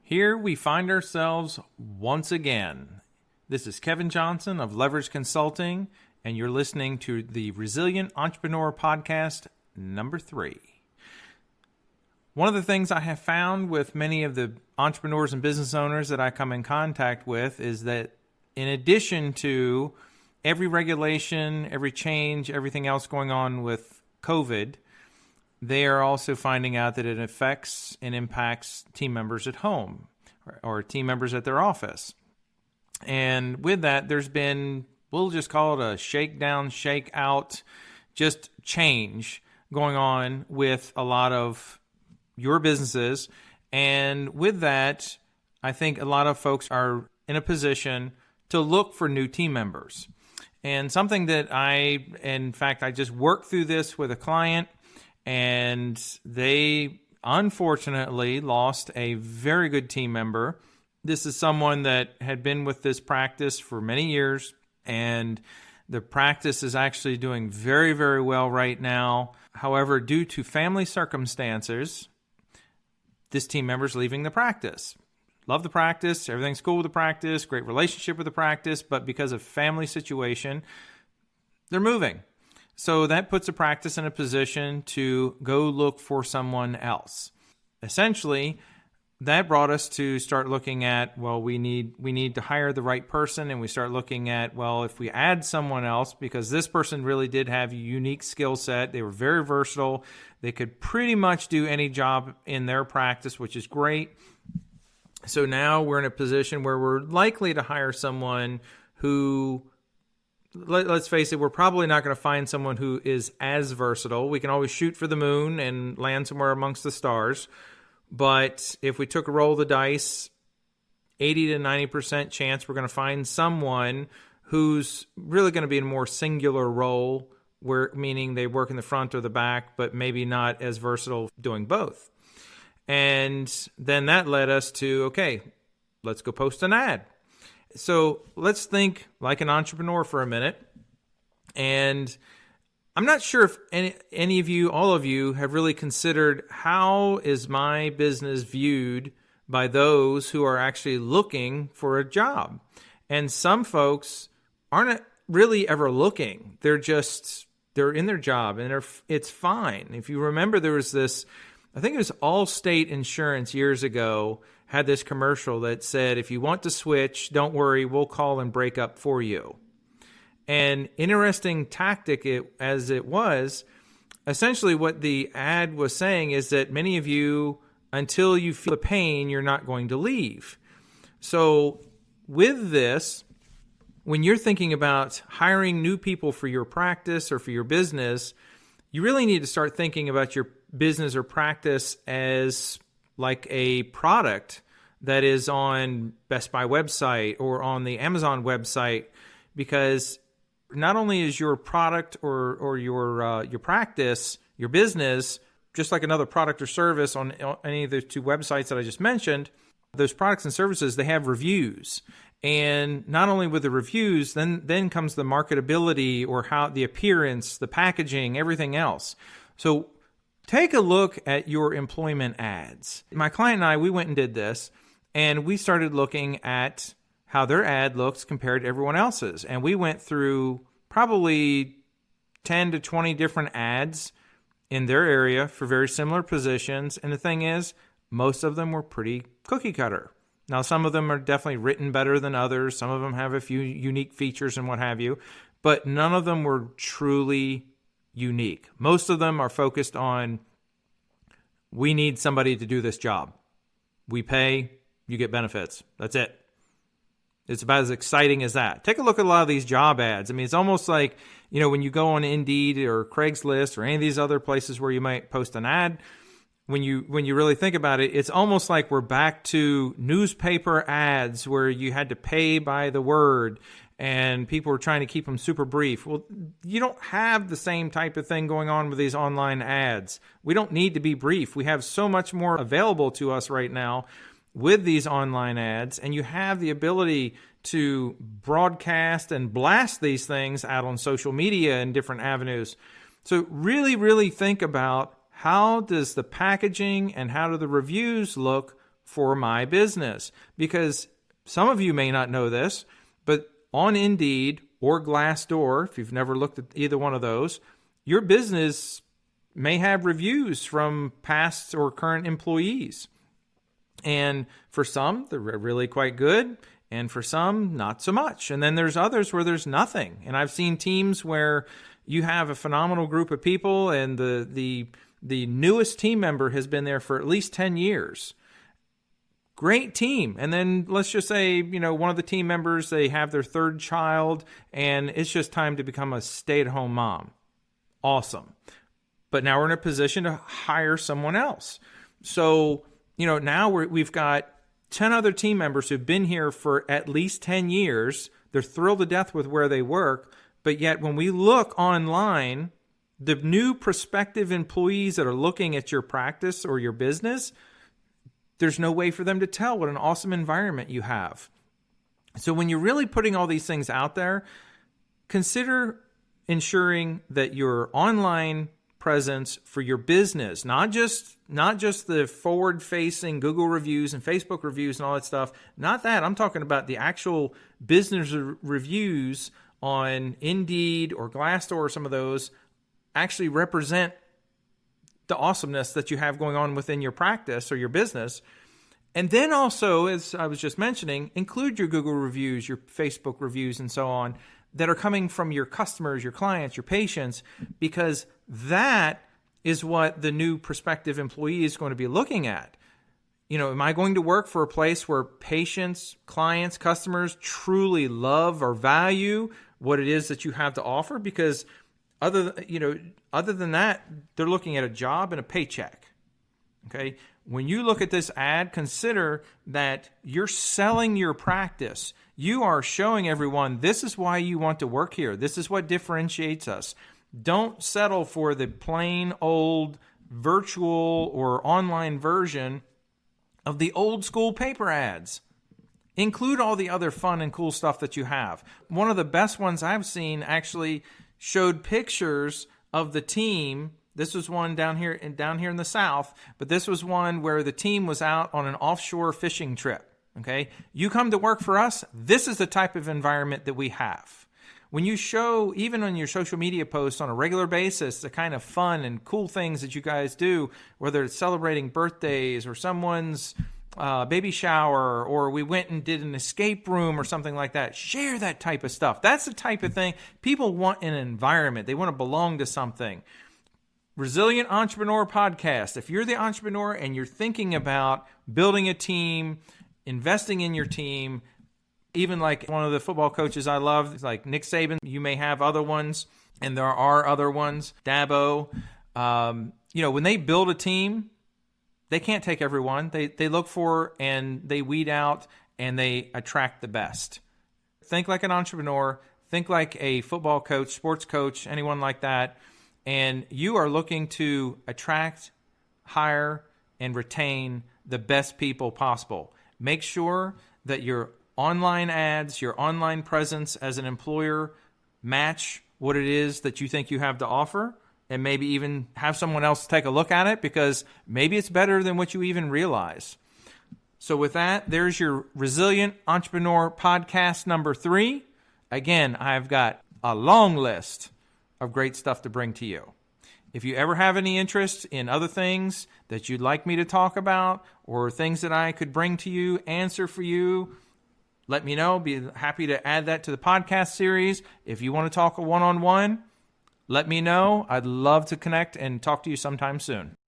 Here we find ourselves once again. This is Kevin Johnson of Leverage Consulting, and you're listening to the Resilient Entrepreneur Podcast number 3. One of the things I have found with many of the entrepreneurs and business owners that I come in contact with is that in addition to every regulation, every change, everything else going on with COVID, they are also finding out that it affects and impacts team members at home or team members at their office. And with that, there's been, we'll just call it a shakedown, shake out, just change going on with a lot of your businesses. And with that, I think a lot of folks are in a position to look for new team members. And something that I just worked through this with a client, and they unfortunately lost a very good team member. This is someone that had been with this practice for many years, and the practice is actually doing very, very well right now. However, due to family circumstances, this team member is leaving the practice. Love the practice, everything's cool with the practice, great relationship with the practice, but because of family situation, they're moving. So that puts a practice in a position to go look for someone else. Essentially, that brought us to start looking at, well, we need to hire the right person, and we start looking at, well, if we add someone else, because this person really did have a unique skill set, they were very versatile, they could pretty much do any job in their practice, which is great. So now we're in a position where we're likely to hire someone who, let's face it, we're probably not going to find someone who is as versatile. We can always shoot for the moon and land somewhere amongst the stars. But if we took a roll of the dice, 80 to 90% chance we're going to find someone who's really going to be in a more singular role, where meaning they work in the front or the back, but maybe not as versatile doing both. And then that led us to, okay, let's go post an ad. So let's think like an entrepreneur for a minute. And I'm not sure if any of you, all of you, have really considered how is my business viewed by those who are actually looking for a job. And some folks aren't really ever looking. They're in their job, and it's fine. If you remember, there was this, I think it was Allstate Insurance years ago, had this commercial that said, if you want to switch, don't worry, we'll call and break up for you. And interesting tactic as it was, essentially what the ad was saying is that many of you, until you feel the pain, you're not going to leave. So with this, when you're thinking about hiring new people for your practice or for your business, you really need to start thinking about your business or practice as like a product that is on Best Buy website or on the Amazon website, because not only is your product or your practice, your business, just like another product or service on any of the two websites that I just mentioned, those products and services, they have reviews. And not only with the reviews, then comes the marketability or how the appearance, the packaging, everything else. So take a look at your employment ads. My client and I, we went and did this, and we started looking at how their ad looks compared to everyone else's. And we went through probably 10 to 20 different ads in their area for very similar positions. And the thing is, most of them were pretty cookie cutter. Now, some of them are definitely written better than others. Some of them have a few unique features and what have you, but none of them were truly unique. Most of them are focused on, we need somebody to do this job. We pay, you get benefits. That's it. It's about as exciting as that. Take a look at a lot of these job ads. I mean, it's almost like, when you go on Indeed or Craigslist or any of these other places where you might post an ad, when you really think about it, it's almost like we're back to newspaper ads where you had to pay by the word and people were trying to keep them super brief. Well, you don't have the same type of thing going on with these online ads. We don't need to be brief. We have so much more available to us right now with these online ads, and you have the ability to broadcast and blast these things out on social media and different avenues. So really, really think about how does the packaging and how do the reviews look for my business. Because some of you may not know this, but on Indeed or Glassdoor, if you've never looked at either one of those, your business may have reviews from past or current employees. And for some, they're really quite good. And for some, not so much. And then there's others where there's nothing. And I've seen teams where you have a phenomenal group of people and the newest team member has been there for at least 10 years. Great team. And then let's just say, one of the team members, they have their third child and it's just time to become a stay-at-home mom. Awesome. But now we're in a position to hire someone else. So, now we've got 10 other team members who've been here for at least 10 years. They're thrilled to death with where they work. But yet when we look online, the new prospective employees that are looking at your practice or your business, there's no way for them to tell what an awesome environment you have. So when you're really putting all these things out there, consider ensuring that your online presence for your business, not just the forward-facing Google reviews and Facebook reviews and all that stuff, not that. I'm talking about the actual business reviews on Indeed or Glassdoor or some of those actually represent the awesomeness that you have going on within your practice or your business. And then also, as I was just mentioning, include your Google reviews, your Facebook reviews, and so on that are coming from your customers, your clients, your patients, because that is what the new prospective employee is going to be looking at. Am I going to work for a place where patients, clients, customers truly love or value what it is that you have to offer? Because other than that, they're looking at a job and a paycheck. Okay? When you look at this ad, consider that you're selling your practice. You are showing everyone this is why you want to work here. This is what differentiates us. Don't settle for the plain old virtual or online version of the old school paper ads. Include all the other fun and cool stuff that you have. One of the best ones I've seen actually showed pictures of the team. This was one down here in the South, but this was one where the team was out on an offshore fishing trip. Okay, you come to work for us, this is the type of environment that we have. When you show, even on your social media posts on a regular basis, the kind of fun and cool things that you guys do, whether it's celebrating birthdays or someone's baby shower, or we went and did an escape room or something like that, share that type of stuff. That's the type of thing people want in an environment. They want to belong to something. Resilient Entrepreneur Podcast. If you're the entrepreneur and you're thinking about building a team, investing in your team, even like one of the football coaches I love, like Nick Saban, you may have other ones, and there are other ones, Dabo. When they build a team, they can't take everyone. They look for and they weed out and they attract the best. Think like an entrepreneur. Think like a football coach, sports coach, anyone like that. And you are looking to attract, hire, and retain the best people possible. Make sure that your online ads, your online presence as an employer match what it is that you think you have to offer, and maybe even have someone else take a look at it because maybe it's better than what you even realize. So with that, there's your Resilient Entrepreneur Podcast number 3. Again, I've got a long list of great stuff to bring to you. If you ever have any interest in other things that you'd like me to talk about or things that I could bring to you, answer for you, let me know. Be happy to add that to the podcast series. If you want to talk a one-on-one, let me know. I'd love to connect and talk to you sometime soon.